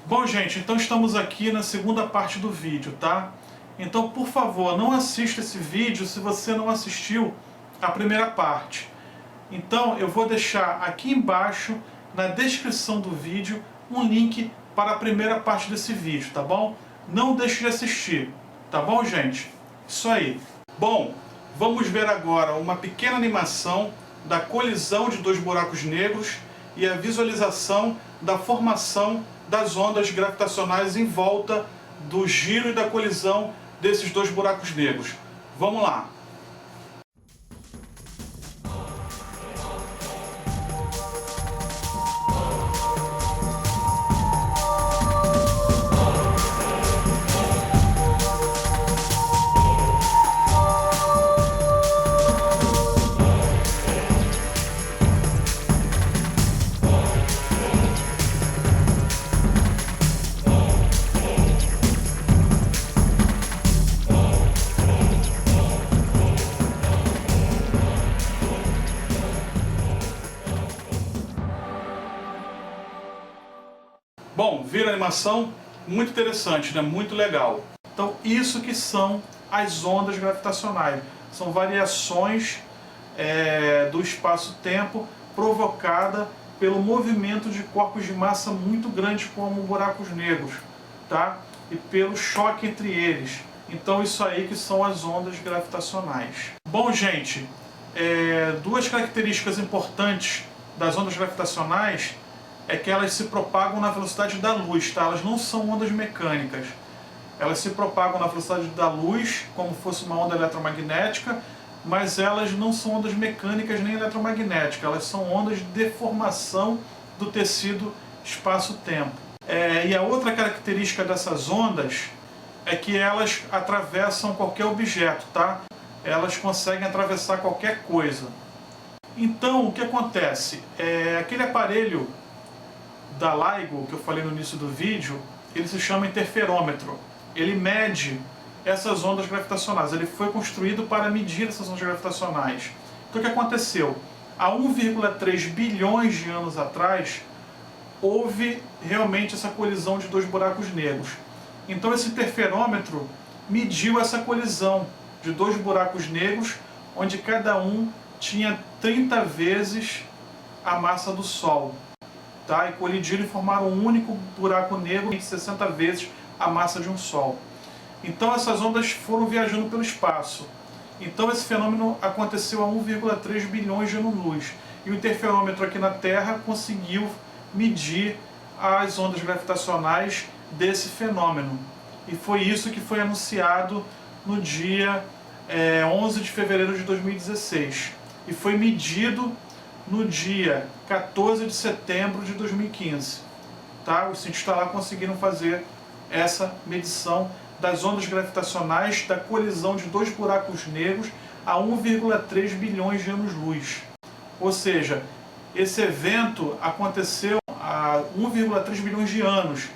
Bom, gente, então estamos aqui na segunda parte do vídeo, tá? Então, por favor, não assista esse vídeo se você não assistiu a primeira parte. Então, eu vou deixar aqui embaixo, na descrição do vídeo, um link para a primeira parte desse vídeo, tá bom? Não deixe de assistir, tá bom, gente? Isso aí. Bom, vamos ver agora uma pequena animação da colisão de dois buracos negros e a visualização da formação das ondas gravitacionais em volta do giro e da colisão desses dois buracos negros. Vamos lá! Bom, viram a animação? Muito interessante, né? Muito legal. Então, isso que são as ondas gravitacionais. São variações do espaço-tempo provocada pelo movimento de corpos de massa muito grandes como buracos negros, tá? E pelo choque entre eles. Então, isso aí que são as ondas gravitacionais. Bom, gente, duas características importantes das ondas gravitacionais é que elas se propagam na velocidade da luz, tá? Elas não são ondas mecânicas. Elas se propagam na velocidade da luz, como fosse uma onda eletromagnética, mas elas não são ondas mecânicas nem eletromagnéticas. Elas são ondas de deformação do tecido espaço-tempo. E a outra característica dessas ondas é que elas atravessam qualquer objeto, tá? Elas conseguem atravessar qualquer coisa. Então, o que acontece? Aquele aparelho da LIGO, que eu falei no início do vídeo, ele se chama interferômetro. Ele mede essas ondas gravitacionais. Ele foi construído para medir essas ondas gravitacionais. Então o que aconteceu? Há 1,3 bilhões de anos atrás, houve realmente essa colisão de dois buracos negros. Então esse interferômetro mediu essa colisão de dois buracos negros, onde cada um tinha 30 vezes a massa do Sol. Tá? E colidiram e formaram um único buraco negro de 60 vezes a massa de um Sol. Então essas ondas foram viajando pelo espaço. Então esse fenômeno aconteceu a 1,3 bilhões de anos-luz. E o interferômetro aqui na Terra conseguiu medir as ondas gravitacionais desse fenômeno. E foi isso que foi anunciado no dia 11 de fevereiro de 2016. E foi medido no dia 14 de setembro de 2015. Tá? Os cientistas lá conseguiram fazer essa medição das ondas gravitacionais da colisão de dois buracos negros a 1,3 bilhões de anos-luz. Ou seja, esse evento aconteceu há 1,3 bilhões de anos,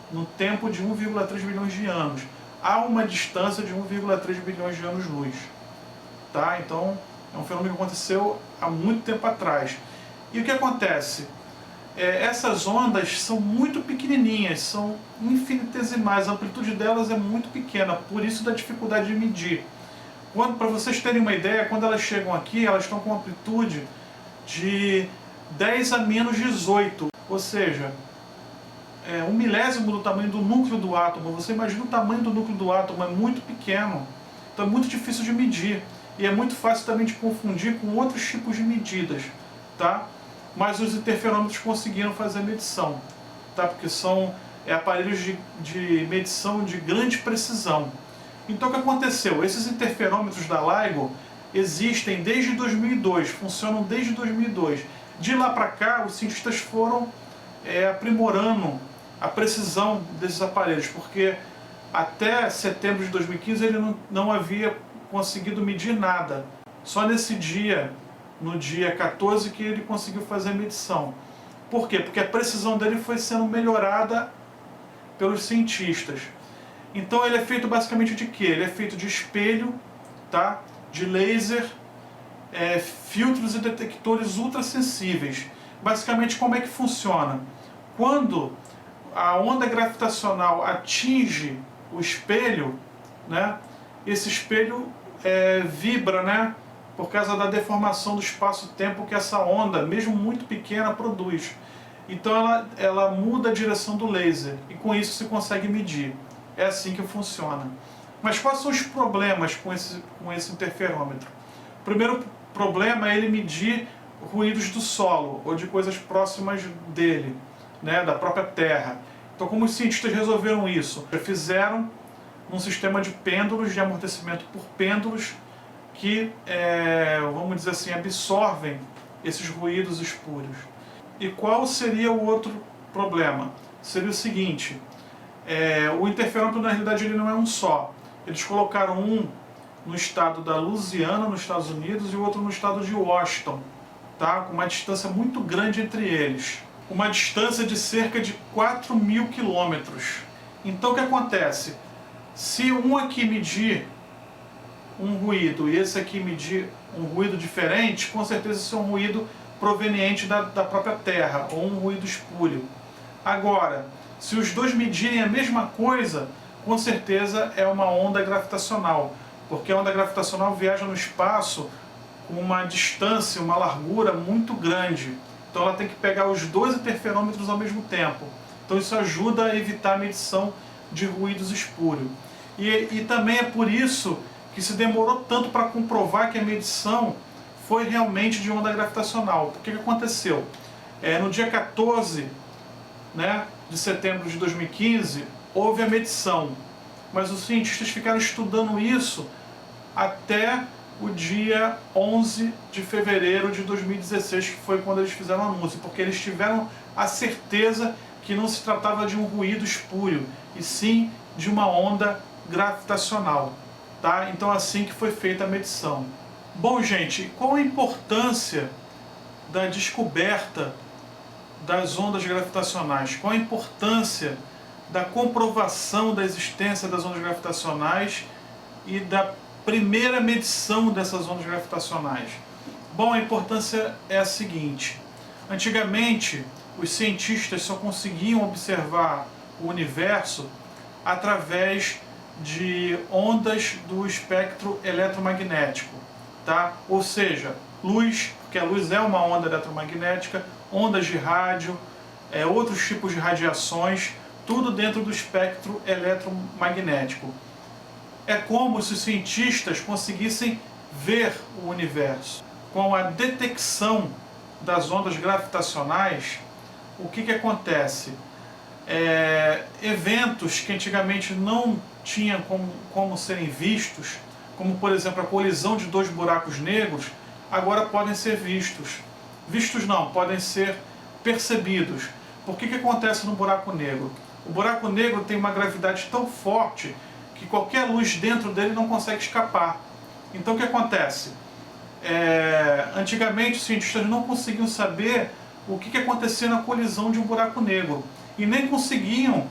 no tempo de 1,3 bilhões de anos, a uma distância de 1,3 bilhões de anos-luz. Tá? Então, é um fenômeno que aconteceu há muito tempo atrás. E o que acontece? Essas ondas são muito pequenininhas, são infinitesimais, a amplitude delas é muito pequena, por isso da dificuldade de medir. Para vocês terem uma ideia, quando elas chegam aqui, elas estão com uma amplitude de 10 a menos 18, ou seja, 1/1000 do tamanho do núcleo do átomo. Você imagina o tamanho do núcleo do átomo, é muito pequeno, então é muito difícil de medir. E é muito fácil também de confundir com outros tipos de medidas, tá? Mas os interferômetros conseguiram fazer a medição, tá? Porque são aparelhos de medição de grande precisão. Então o que aconteceu? Esses interferômetros da LIGO existem desde 2002, funcionam desde 2002. De lá para cá, os cientistas foram aprimorando a precisão desses aparelhos, porque até setembro de 2015 ele não havia conseguido medir nada. Só nesse dia, no dia 14, que ele conseguiu fazer a medição. Por quê? Porque a precisão dele foi sendo melhorada pelos cientistas. Então ele é feito basicamente de quê? Ele é feito de espelho, tá? De laser, filtros e detectores ultrassensíveis. Basicamente, como é que funciona? Quando a onda gravitacional atinge o espelho, né, esse espelho vibra, né, por causa da deformação do espaço-tempo que essa onda, mesmo muito pequena, produz. Então ela muda a direção do laser e com isso se consegue medir. É assim que funciona. Mas quais são os problemas com esse interferômetro? O primeiro problema é ele medir ruídos do solo ou de coisas próximas dele, né, da própria Terra. Então, como os cientistas resolveram isso? Fizeram um sistema de pêndulos, de amortecimento por pêndulos, que, vamos dizer assim, absorvem esses ruídos espúrios. E qual seria o outro problema? Seria o seguinte, o interferômetro na realidade ele não é um só. Eles colocaram um no estado da Louisiana, nos Estados Unidos, e o outro no estado de Washington, tá? Com uma distância muito grande entre eles. Uma distância de cerca de 4.000 quilômetros. Então o que acontece? Se um aqui medir um ruído e esse aqui medir um ruído diferente, com certeza isso é um ruído proveniente da própria Terra, ou um ruído espúrio. Agora, se os dois medirem a mesma coisa, com certeza é uma onda gravitacional, porque a onda gravitacional viaja no espaço com uma distância, uma largura muito grande. Então ela tem que pegar os dois interferômetros ao mesmo tempo. Então isso ajuda a evitar a medição de ruídos espúrios. E também é por isso que se demorou tanto para comprovar que a medição foi realmente de onda gravitacional. O que aconteceu? No dia 14, né, de setembro de 2015, houve a medição. Mas os cientistas ficaram estudando isso até o dia 11 de fevereiro de 2016, que foi quando eles fizeram o anúncio, porque eles tiveram a certeza que não se tratava de um ruído espúrio, e sim de uma onda gravitacional. Tá? Então assim que foi feita a medição. Bom, gente, qual a importância da descoberta das ondas gravitacionais? Qual a importância da comprovação da existência das ondas gravitacionais e da primeira medição dessas ondas gravitacionais? Bom, a importância é a seguinte. Antigamente, os cientistas só conseguiam observar o universo através de ondas do espectro eletromagnético, tá? Ou seja, luz, porque a luz é uma onda eletromagnética, ondas de rádio, outros tipos de radiações, tudo dentro do espectro eletromagnético. É como se os cientistas conseguissem ver o universo. Com a detecção das ondas gravitacionais, o que acontece? Eventos que antigamente não tinham como serem vistos, como por exemplo a colisão de dois buracos negros, agora podem ser vistos. Vistos não, podem ser percebidos. Por que acontece no buraco negro? O buraco negro tem uma gravidade tão forte que qualquer luz dentro dele não consegue escapar. Então o que acontece? Antigamente os cientistas não conseguiam saber o que acontecia na colisão de um buraco negro e nem conseguiam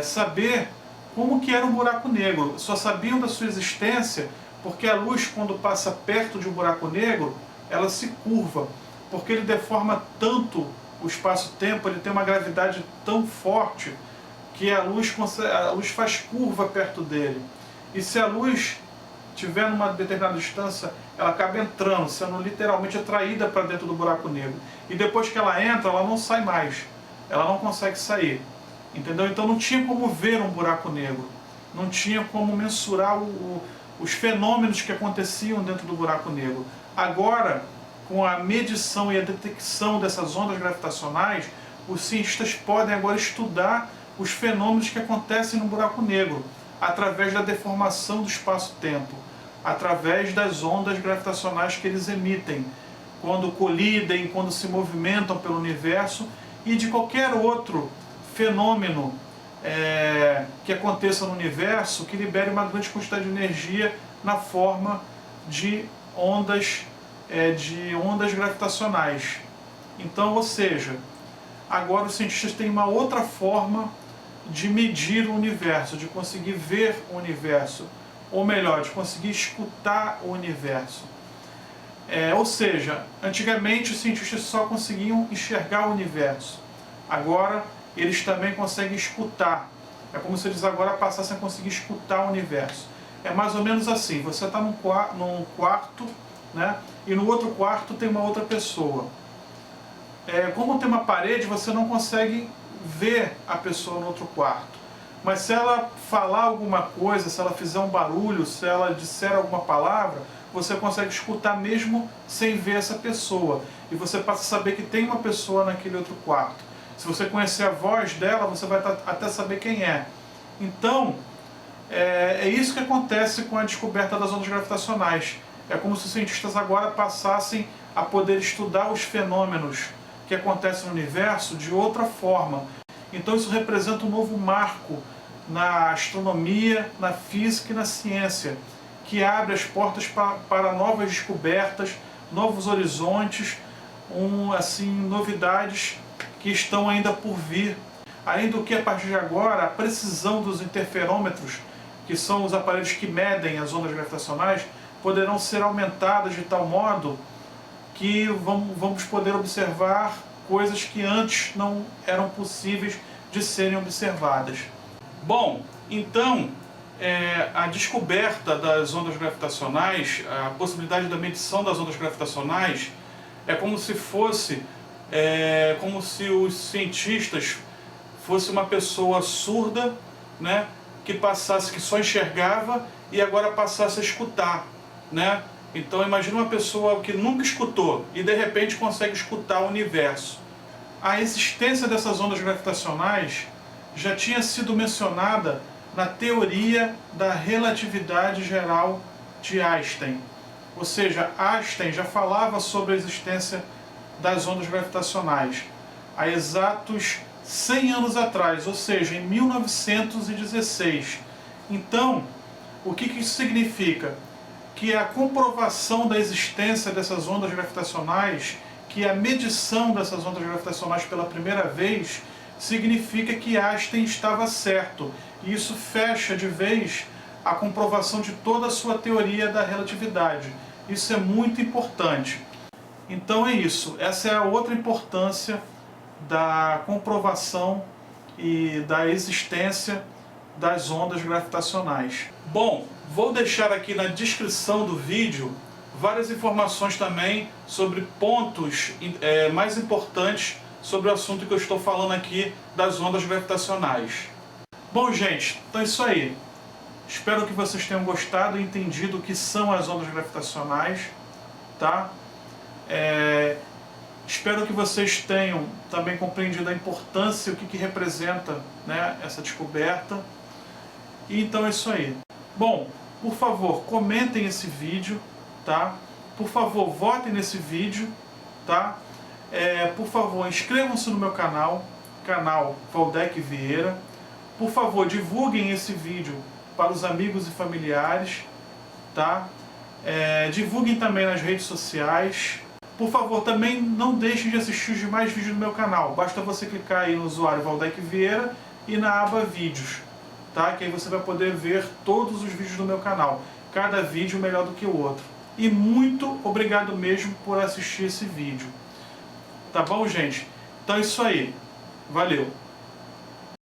saber como que era um buraco negro. Só sabiam da sua existência porque a luz, quando passa perto de um buraco negro, ela se curva, porque ele deforma tanto o espaço-tempo, ele tem uma gravidade tão forte que a luz faz curva perto dele. E se a luz estiver numa determinada distância, ela acaba entrando, sendo literalmente atraída para dentro do buraco negro. E depois que ela entra, ela não sai mais. Ela não consegue sair. Entendeu? Então não tinha como ver um buraco negro. Não tinha como mensurar os fenômenos que aconteciam dentro do buraco negro. Agora, com a medição e a detecção dessas ondas gravitacionais, os cientistas podem agora estudar os fenômenos que acontecem no buraco negro, através da deformação do espaço-tempo, através das ondas gravitacionais que eles emitem, quando colidem, quando se movimentam pelo universo, e de qualquer outro fenômeno que aconteça no universo que libere uma grande quantidade de energia na forma de ondas gravitacionais. Então, ou seja, agora os cientistas têm uma outra forma de medir o universo, de conseguir ver o universo, ou melhor, de conseguir escutar o universo. Ou seja, antigamente os cientistas só conseguiam enxergar o universo. agora eles também conseguem escutar. É como se eles agora passassem a conseguir escutar o universo. É mais ou menos assim, você está num quarto, né? E no outro quarto tem uma outra pessoa. Como tem uma parede, você não consegue ver a pessoa no outro quarto. Mas se ela falar alguma coisa, se ela fizer um barulho, se ela disser alguma palavra, você consegue escutar mesmo sem ver essa pessoa. E você passa a saber que tem uma pessoa naquele outro quarto. Se você conhecer a voz dela, você vai até saber quem é. Então, é isso que acontece com a descoberta das ondas gravitacionais. É como se os cientistas agora passassem a poder estudar os fenômenos que acontecem no universo de outra forma. Então isso representa um novo marco na astronomia, na física e na ciência, que abre as portas para novas descobertas, novos horizontes, novidades que estão ainda por vir. Além do que, a partir de agora, a precisão dos interferômetros, que são os aparelhos que medem as ondas gravitacionais, poderão ser aumentadas de tal modo que vamos poder observar coisas que antes não eram possíveis de serem observadas. Bom, então, a descoberta das ondas gravitacionais, a possibilidade da medição das ondas gravitacionais, é como se os cientistas fossem uma pessoa surda, né, que só enxergava e agora passasse a escutar, né? Então imagina uma pessoa que nunca escutou e de repente consegue escutar o universo. A existência dessas ondas gravitacionais já tinha sido mencionada na teoria da relatividade geral de Einstein. Ou seja, Einstein já falava sobre a existência das ondas gravitacionais há exatos 100 anos atrás, ou seja, em 1916. Então, o que isso significa? Que a comprovação da existência dessas ondas gravitacionais, que a medição dessas ondas gravitacionais pela primeira vez, significa que Einstein estava certo. E isso fecha de vez a comprovação de toda a sua teoria da relatividade. Isso é muito importante. Então é isso. Essa é a outra importância da comprovação e da existência das ondas gravitacionais. Bom, vou deixar aqui na descrição do vídeo várias informações também sobre pontos mais importantes sobre o assunto que eu estou falando aqui das ondas gravitacionais. Bom, gente, então é isso aí. Espero que vocês tenham gostado e entendido o que são as ondas gravitacionais, tá? Espero que vocês tenham também compreendido a importância e o que representa, né, essa descoberta. E então é isso aí. Bom, por favor, comentem esse vídeo, tá? Por favor, votem nesse vídeo, tá? Por favor, inscrevam-se no meu canal Valdec Vieira. Por favor, divulguem esse vídeo para os amigos e familiares, tá? Divulguem também nas redes sociais. Por favor, também não deixem de assistir os demais vídeos do meu canal. Basta você clicar aí no usuário Valdec Vieira e na aba Vídeos, tá? Que aí você vai poder ver todos os vídeos do meu canal. Cada vídeo melhor do que o outro. E muito obrigado mesmo por assistir esse vídeo. Tá bom, gente? Então é isso aí. Valeu!